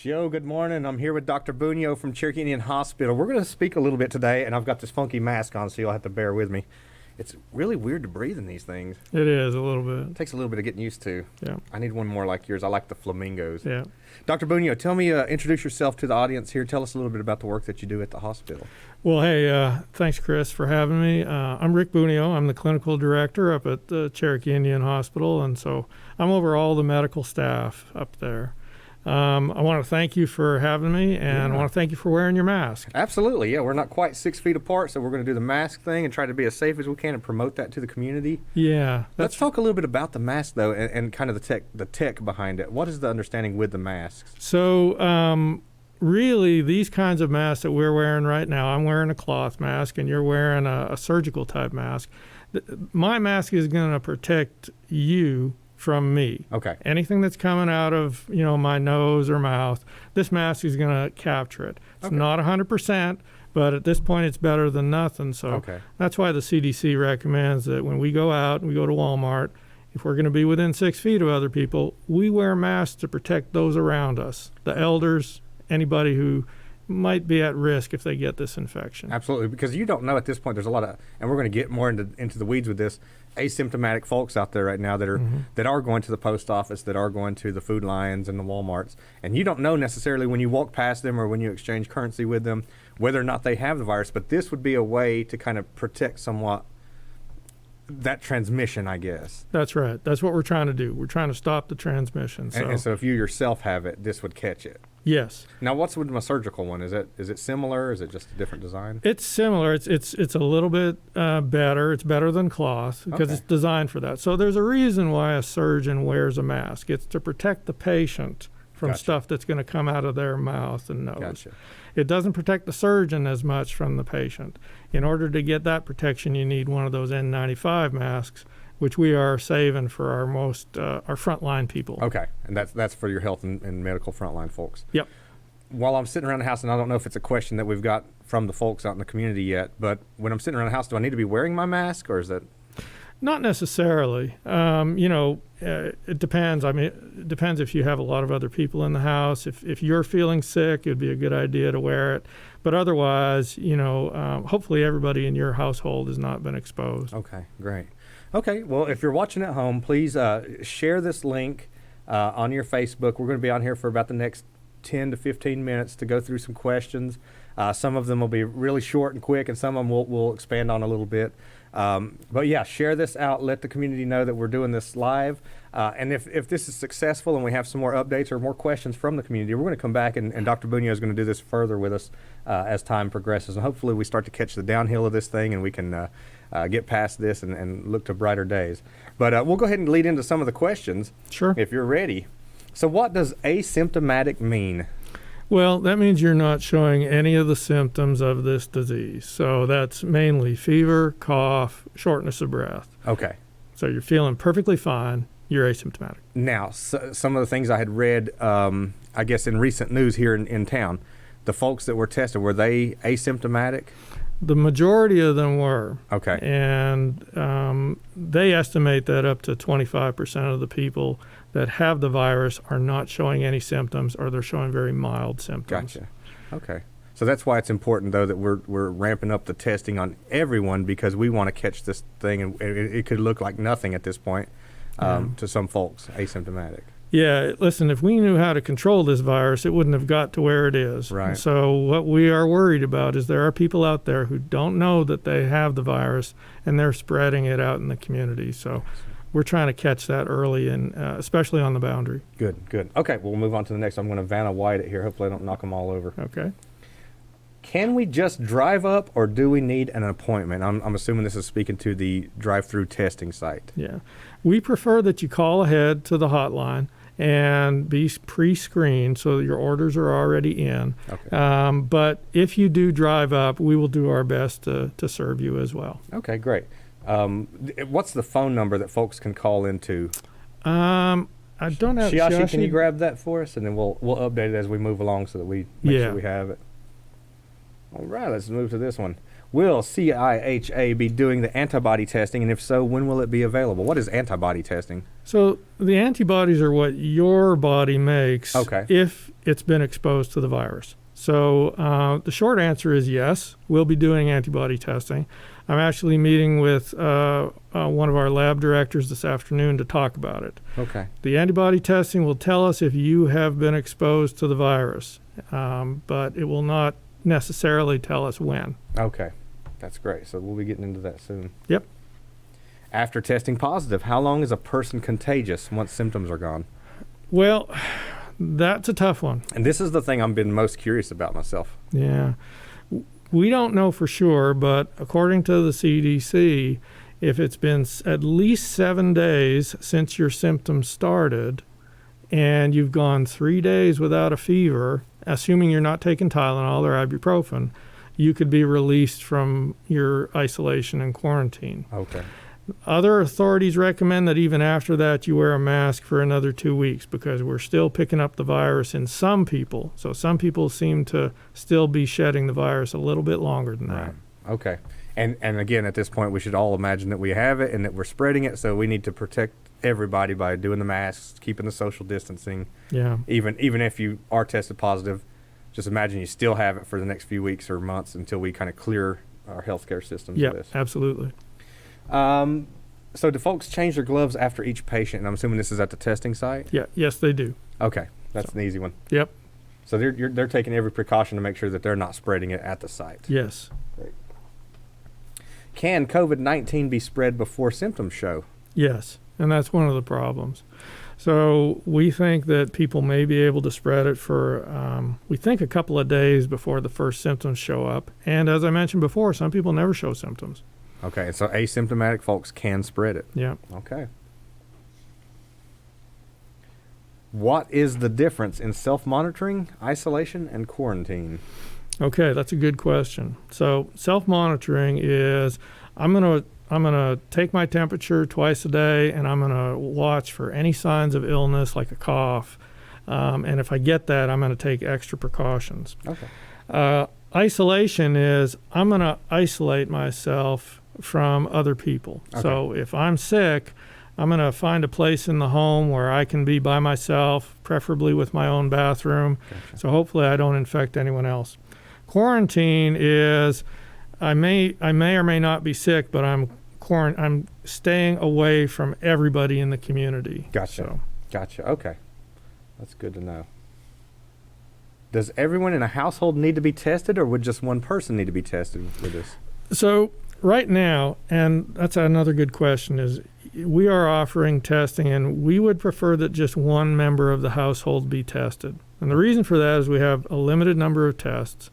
Joe, good morning. I'm here with Dr. Bunio from Cherokee Indian Hospital. We're going to speak a little bit today, and I've got this funky mask on, so you'll have to bear with me. It's really weird to breathe in these things. It is a little bit. It takes a little bit of getting used to. Yeah. I need one more like yours. I like the flamingos. Yeah. Dr. Bunio, tell me, introduce yourself to the audience here. Tell us a little bit about the work that you do at the hospital. Well, hey, thanks, Chris, for having me. I'm Rick Bunio. I'm the clinical director up at the Cherokee Indian Hospital, and so I'm over all the medical staff up there. I want to thank you for having me, and I want to thank you for wearing your mask. Absolutely, yeah. We're not quite 6 feet apart, so we're going to do the mask thing and try to be as safe as we can and promote that to the community. Yeah. Let's talk a little bit about the mask, though, and kind of the tech behind it. What is the understanding with the masks? So, really, these kinds of masks that we're wearing right now, I'm wearing a cloth mask, and you're wearing a surgical type mask. My mask is going to protect you from me. Okay. Anything that's coming out of, my nose or mouth, this mask is going to capture it. It's not 100%, but at this point it's better than nothing. So that's why the CDC recommends that when we go out and we go to Walmart, if we're going to be within 6 feet of other people, we wear masks to protect those around us, the elders, anybody who might be at risk if they get this infection. Absolutely, because you don't know at this point. There's a lot of, and we're going to get more into the weeds with this, asymptomatic folks out there right now that are going to the post office, that are going to the Food Lions and the Walmarts, and you don't know necessarily when you walk past them or when you exchange currency with them whether or not they have the virus. But this would be a way to kind of protect somewhat that transmission, I guess. That's right. That's what we're trying to do. We're trying to stop the transmission. And so if you yourself have it, this would catch it. Yes. Now, what's with my surgical one? Is it similar? Is it just a different design? It's similar. It's a little bit better. It's better than cloth because it's designed for that. So there's a reason why a surgeon wears a mask. It's to protect the patient from stuff that's going to come out of their mouth and nose. Gotcha. It doesn't protect the surgeon as much from the patient. In order to get that protection, you need one of those N95 masks, which we are saving for our frontline people. Okay, and that's for your health and medical frontline folks. Yep. While I'm sitting around the house, and I don't know if it's a question that we've got from the folks out in the community yet, but when I'm sitting around the house, do I need to be wearing my mask, or is that? Not necessarily. It depends. I mean, it depends if you have a lot of other people in the house. If you're feeling sick, it'd be a good idea to wear it. But otherwise, hopefully everybody in your household has not been exposed. Okay, great. Okay, well, if you're watching at home, please share this link on your Facebook. We're going to be on here for about the next 10 to 15 minutes to go through some questions. Some of them will be really short and quick, and some of them we'll expand on a little bit. But yeah, share this out. Let the community know that we're doing this live. And if this is successful and we have some more updates or more questions from the community, we're going to come back and Dr. Bunio is going to do this further with us as time progresses. And hopefully we start to catch the downhill of this thing and we can get past this and look to brighter days. But we'll go ahead and lead into some of the questions. Sure. If you're ready. So what does asymptomatic mean? Well, that means you're not showing any of the symptoms of this disease. So that's mainly fever, cough, shortness of breath. Okay. So you're feeling perfectly fine. You're asymptomatic. Now, some of the things I had read, I guess in recent news here in town, the folks that were tested, were they asymptomatic? The majority of them were. Okay. And they estimate that up to 25% of the people that have the virus are not showing any symptoms, or they're showing very mild symptoms. Gotcha. Okay. So that's why it's important, though, that we're ramping up the testing on everyone, because we want to catch this thing, and it could look like nothing at this point to some folks, asymptomatic. Yeah, listen, if we knew how to control this virus, it wouldn't have got to where it is. Right. And so what we are worried about is there are people out there who don't know that they have the virus, and they're spreading it out in the community. So we're trying to catch that early, and especially on the boundary. Good. Okay, we'll move on to the next. I'm going to Vanna White it here. Hopefully I don't knock them all over. Okay. Can we just drive up, or do we need an appointment? I'm assuming this is speaking to the drive-through testing site. Yeah. We prefer that you call ahead to the hotline and be pre-screened so that your orders are already in. Okay. But if you do drive up, we will do our best to serve you as well. Okay, great. What's the phone number that folks can call into? I don't have. Shiashi, can you grab that for us, and then we'll update it as we move along so that we make sure we have it. All right, let's move to this one. Will CIHA be doing the antibody testing, and if so, when will it be available? What is antibody testing? So the antibodies are what your body makes if it's been exposed to the virus. So the short answer is yes, we'll be doing antibody testing. I'm actually meeting with one of our lab directors this afternoon to talk about it. Okay. The antibody testing will tell us if you have been exposed to the virus, but it will not necessarily tell us when. Okay. That's great. So we'll be getting into that soon. Yep. After testing positive, how long is a person contagious once symptoms are gone? Well, that's a tough one. And this is the thing I've been most curious about myself. Yeah. We don't know for sure, but according to the CDC, if it's been at least 7 days since your symptoms started and you've gone 3 days without a fever, assuming you're not taking Tylenol or ibuprofen, you could be released from your isolation and quarantine. Okay. Other authorities recommend that even after that you wear a mask for another 2 weeks because we're still picking up the virus in some people. So some people seem to still be shedding the virus a little bit longer than that. Right. Okay. And again, at this point, we should all imagine that we have it and that we're spreading it, so we need to protect everybody by doing the masks, keeping the social distancing. Yeah. Even if you are tested positive, just imagine you still have it for the next few weeks or months until we kind of clear our healthcare systems of this. Yeah, absolutely. So do folks change their gloves after each patient? And I'm assuming this is at the testing site? Yeah. Yes, they do. Okay. That's an easy one. Yep. So they're taking every precaution to make sure that they're not spreading it at the site. Yes. Great. Can COVID-19 be spread before symptoms show? Yes, and that's one of the problems. So we think that people may be able to spread it for, we think, a couple of days before the first symptoms show up. And as I mentioned before, some people never show symptoms. Okay, so asymptomatic folks can spread it. Yeah. Okay. What is the difference in self-monitoring, isolation, and quarantine? Okay, that's a good question. So self-monitoring is I'm gonna take my temperature twice a day, and I'm gonna watch for any signs of illness like a cough. And if I get that, I'm gonna take extra precautions. Okay. Isolation is I'm gonna isolate myself from other people. Okay. So if I'm sick, I'm going to find a place in the home where I can be by myself, preferably with my own bathroom. Gotcha. So hopefully I don't infect anyone else. Quarantine is I may or may not be sick, but I'm staying away from everybody in the community. Gotcha. So. Gotcha. Okay. That's good to know. Does everyone in a household need to be tested, or would just one person need to be tested with this? So right now, and that's another good question, is we are offering testing, and we would prefer that just one member of the household be tested. And the reason for that is we have a limited number of tests.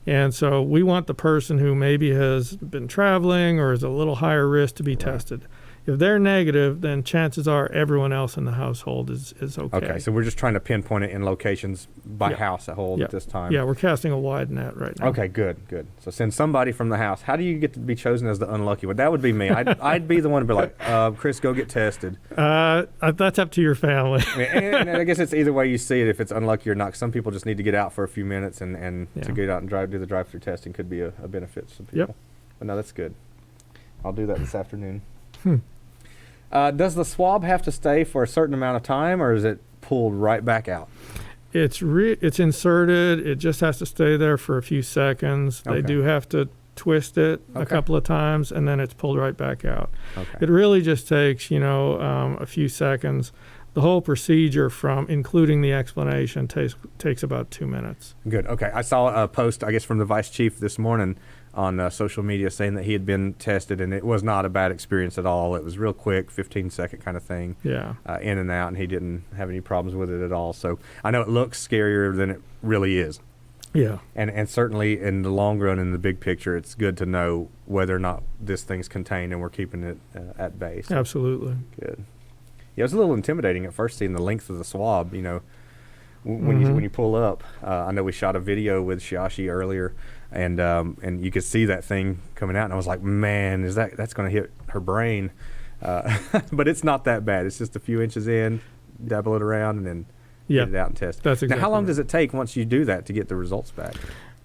And so we want the person who maybe has been traveling or is a little higher risk to be tested. If they're negative, then chances are everyone else in the household is okay. Okay, so we're just trying to pinpoint it in locations by household at this time. Yeah, we're casting a wide net right now. Okay, good. So send somebody from the house. How do you get to be chosen as the unlucky one? That would be me. I'd be the one to be like, Chris, go get tested. That's up to your family. and I guess it's either way you see it, if it's unlucky or not. Some people just need to get out for a few minutes, and to get out and do the drive-through testing could be a benefit to some people. Yep. But no, that's good. I'll do that this afternoon. Does the swab have to stay for a certain amount of time, or is it pulled right back out? It's inserted. It just has to stay there for a few seconds. Okay. They do have to twist it a couple of times, and then it's pulled right back out. Okay. It really just takes, a few seconds. The whole procedure, from including the explanation, takes about 2 minutes. Good. Okay. I saw a post, I guess, from the vice chief this morning on social media saying that he had been tested, and it was not a bad experience at all. It was real quick, 15-second kind of thing. Yeah. In and out, and he didn't have any problems with it at all. So I know it looks scarier than it really is. Yeah. And certainly in the long run, in the big picture, it's good to know whether or not this thing's contained and we're keeping it at bay. So Absolutely. good. Yeah, it was a little intimidating at first seeing the length of the swab, when you pull up. I know we shot a video with Shashi earlier, and you could see that thing coming out, and I was like, man, that's going to hit her brain. But it's not that bad. It's just a few inches in, dabble it around, and then get it out and test. That's exactly Now, how long right. does it take once you do that to get the results back?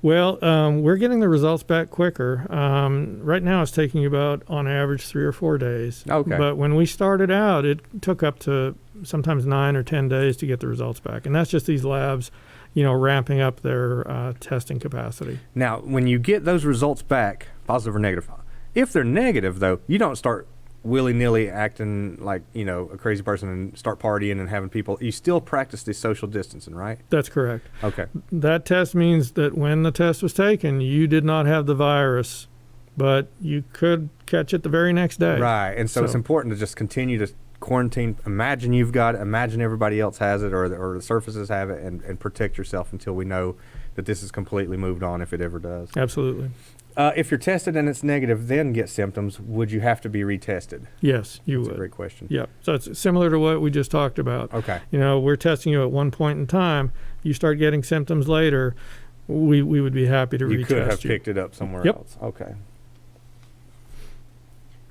Well, we're getting the results back quicker. Right now, it's taking about, on average, 3 or 4 days. Okay. But when we started out, it took up to sometimes 9 or 10 days to get the results back. And that's just these labs, ramping up their testing capacity. Now, when you get those results back, positive or negative, if they're negative, though, you don't start willy-nilly acting like, a crazy person and start partying and having people. You still practice the social distancing, right? That's correct. Okay. That test means that when the test was taken, you did not have the virus, but you could catch it the very next day. Right. And so it's important to just continue to quarantine. Imagine you've got it. Imagine everybody else has it, or the surfaces have it, and protect yourself until we know that this is completely moved on, if it ever does. Absolutely. If you're tested and it's negative, then get symptoms, would you have to be retested? Yes, you would. That's a great question. Yep. So it's similar to what we just talked about. Okay. We're testing you at one point in time. You start getting symptoms later, we would be happy to retest you. You could have picked it up somewhere else. Okay.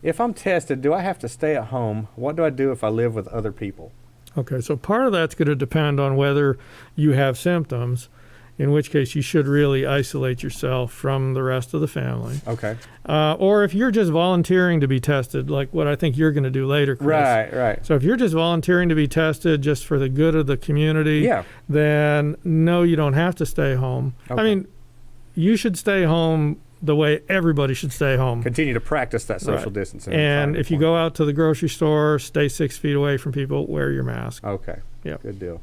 If I'm tested, do I have to stay at home? What do I do if I live with other people? Okay, so part of that's going to depend on whether you have symptoms, in which case you should really isolate yourself from the rest of the family. Okay. Or if you're just volunteering to be tested, like what I think you're going to do later, Chris. Right. So if you're just volunteering to be tested just for the good of the community, then no, you don't have to stay home. Okay. I mean, you should stay home the way everybody should stay home. Continue to practice that social distancing. And if you go out to the grocery store, stay 6 feet away from people, wear your mask. Okay. Yeah. Good deal.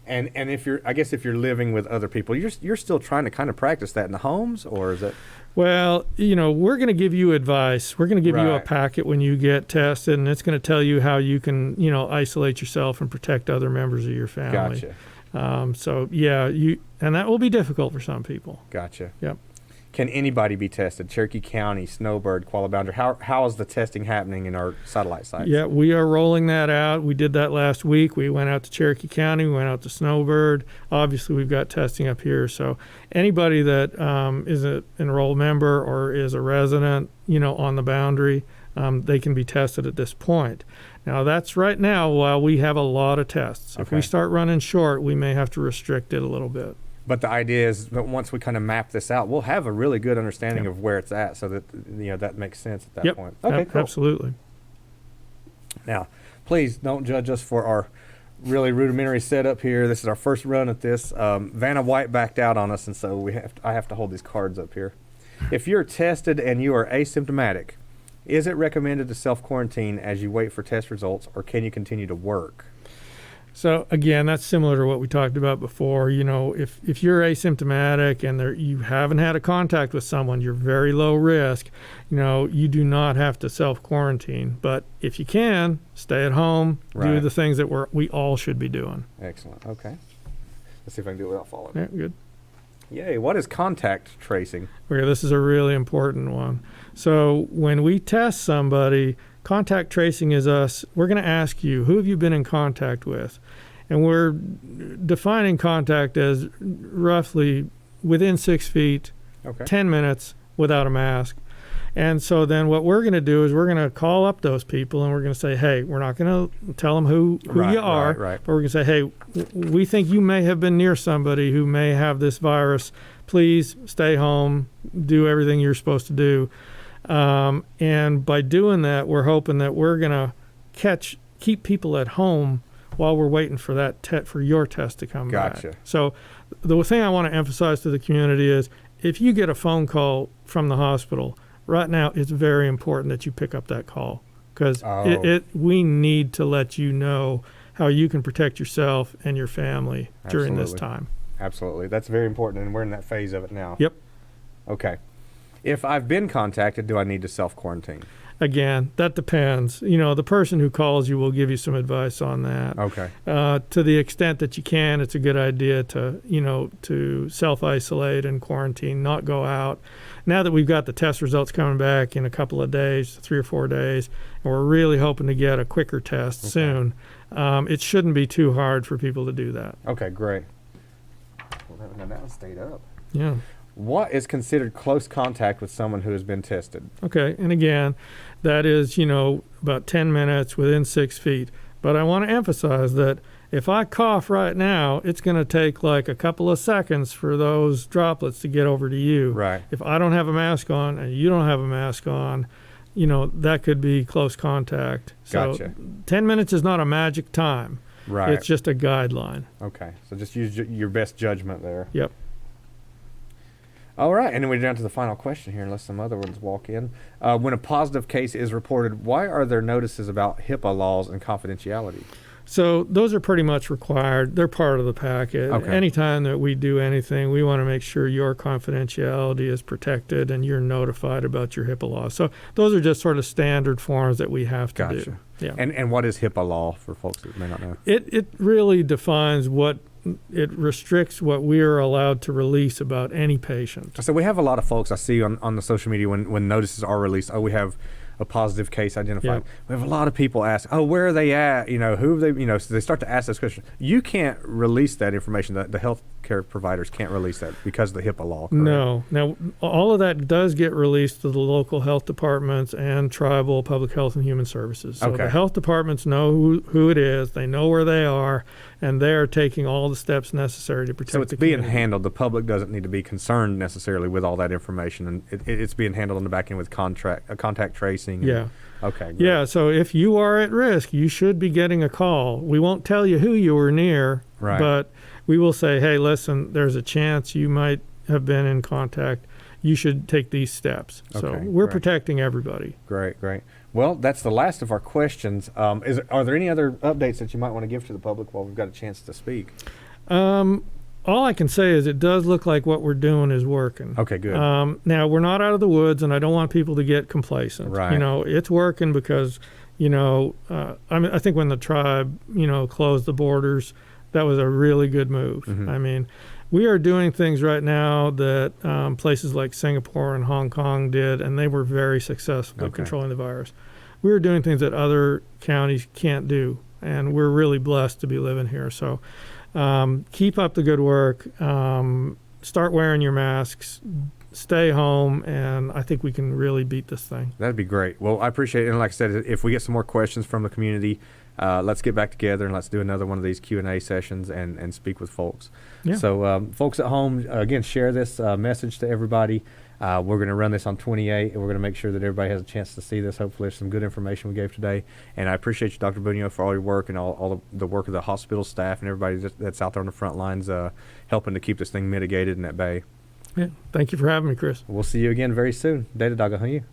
And if you're living with other people, you're still trying to kind of practice that in the homes, or is it? Well, we're going to give you advice. We're going to give you a packet when you get tested, and it's going to tell you how you can, isolate yourself and protect other members of your family. Gotcha. So yeah, and that will be difficult for some people. Gotcha. Yep. Can anybody be tested? Cherokee County, Snowbird, Kuala Boundary. How is the testing happening in our satellite sites? Yeah, we are rolling that out. We did that last week. We went out to Cherokee County. We went out to Snowbird. Obviously, we've got testing up here. So anybody that is an enrolled member or is a resident, on the boundary, they can be tested at this point. Now, that's right now while we have a lot of tests. Okay. If we start running short, we may have to restrict it a little bit. But the idea is that once we kind of map this out, we'll have a really good understanding of where it's at, so that that makes sense at that point. Okay, cool. Absolutely. Now, please don't judge us for our really rudimentary setup here. This is our first run at this. Vanna White backed out on us, and so I have to hold these cards up here. If you're tested and you are asymptomatic, is it recommended to self-quarantine as you wait for test results, or can you continue to work? So again, that's similar to what we talked about before. If you're asymptomatic and you haven't had a contact with someone, you're very low risk. You do not have to self-quarantine. But if you can, stay at home, do the things that we all should be doing. Excellent. Okay. Let's see if I can do it without falling. Yeah, good. Yay. What is contact tracing? Okay, this is a really important one. So when we test somebody, contact tracing is we're going to ask you, who have you been in contact with? And we're defining contact as roughly within 6 feet, 10 minutes without a mask. And so then what we're going to do is we're going to call up those people and we're going to say, hey, we're not going to tell them who you are, but we're going to say, hey, we think you may have been near somebody who may have this virus. Please stay home, do everything you're supposed to do. And by doing that, we're hoping that we're going to keep people at home while we're waiting for for your test to come back. So the thing I want to emphasize to the community is if you get a phone call from the hospital, right now it's very important that you pick up that call because we need to let you know how you can protect yourself and your family during this time. Absolutely. That's very important, and we're in that phase of it now. Yep. Okay. If I've been contacted, do I need to self-quarantine? Again, that depends. The person who calls you will give you some advice on that. Okay. To the extent that you can, it's a good idea to self-isolate and quarantine, not go out. Now that we've got the test results coming back in a couple of days, 3 or 4 days, and we're really hoping to get a quicker test soon, it shouldn't be too hard for people to do that. Okay, great. Well, that stayed up. Yeah. What is considered close contact with someone who has been tested? Okay, and again, that is, about 10 minutes within 6 feet. But I want to emphasize that If I cough right now, it's going to take like a couple of seconds for those droplets to get over to you. Right. If I don't have a mask on and you don't have a mask on, that could be close contact. So Gotcha. 10 minutes is not a magic time. Right. It's just a guideline. Okay. So just use your best judgment there. Yep. All right. And then we're down to the final question here, unless some other ones walk in. When a positive case is reported, why are there notices about HIPAA laws and confidentiality? So those are pretty much required. They're part of the packet. Okay. Anytime that we do anything, we want to make sure your confidentiality is protected and you're notified about your HIPAA laws. So those are just sort of standard forms that we have to Gotcha. do. Yeah. And what is HIPAA law for folks that may not know? It really defines it restricts what we are allowed to release about any patient. So we have a lot of folks I see on the social media when notices are released. Oh, we have a positive case identified. Yep. We have a lot of people ask, oh, where are they at? Who have they, so they start to ask those questions. You can't release that information. The healthcare providers can't release that because of the HIPAA law. Correct? No. Now, all of that does get released to the local health departments and tribal public health and human services. So Okay. the health departments know who it is. They know where they are, and they're taking all the steps necessary to protect So it's the being community. handled. The public doesn't need to be concerned necessarily with all that information, and it's being handled on the back end with contact tracing. Yeah. Okay. Great. Yeah, so if you are at risk, you should be getting a call. We won't tell you who you were near, Right. but we will say, hey, listen, there's a chance you might have been in contact. You should take these steps. So Okay, we're great. protecting everybody. Great. Well, that's the last of our questions. Are there any other updates that you might want to give to the public while we've got a chance to speak? All I can say is it does look like what we're doing is working. Okay, good. Now, we're not out of the woods, and I don't want people to get complacent. Right. It's working because, I think when the tribe, closed the borders, that was a really good move. Mhm. I mean, we are doing things right now that places like Singapore and Hong Kong did, and they were very successful at Okay. controlling the virus. We are doing things that other counties can't do, and we're really blessed to be living here. So keep up the good work. Start wearing your masks. Stay home, and I think we can really beat this thing. That'd be great. Well, I appreciate it. And like I said, if we get some more questions from the community, let's get back together and let's do another one of these Q&A sessions and speak with folks. Yeah. So folks at home, again, share this message to everybody. We're going to run this on 28, and we're going to make sure that everybody has a chance to see this. Hopefully there's some good information we gave today. And I appreciate you, Dr. Bunio, for all your work and all the work of the hospital staff and everybody that's out there on the front lines helping to keep this thing mitigated and at bay. Yeah. Thank you for having me, Chris. We'll see you again very soon. Data Dog, you.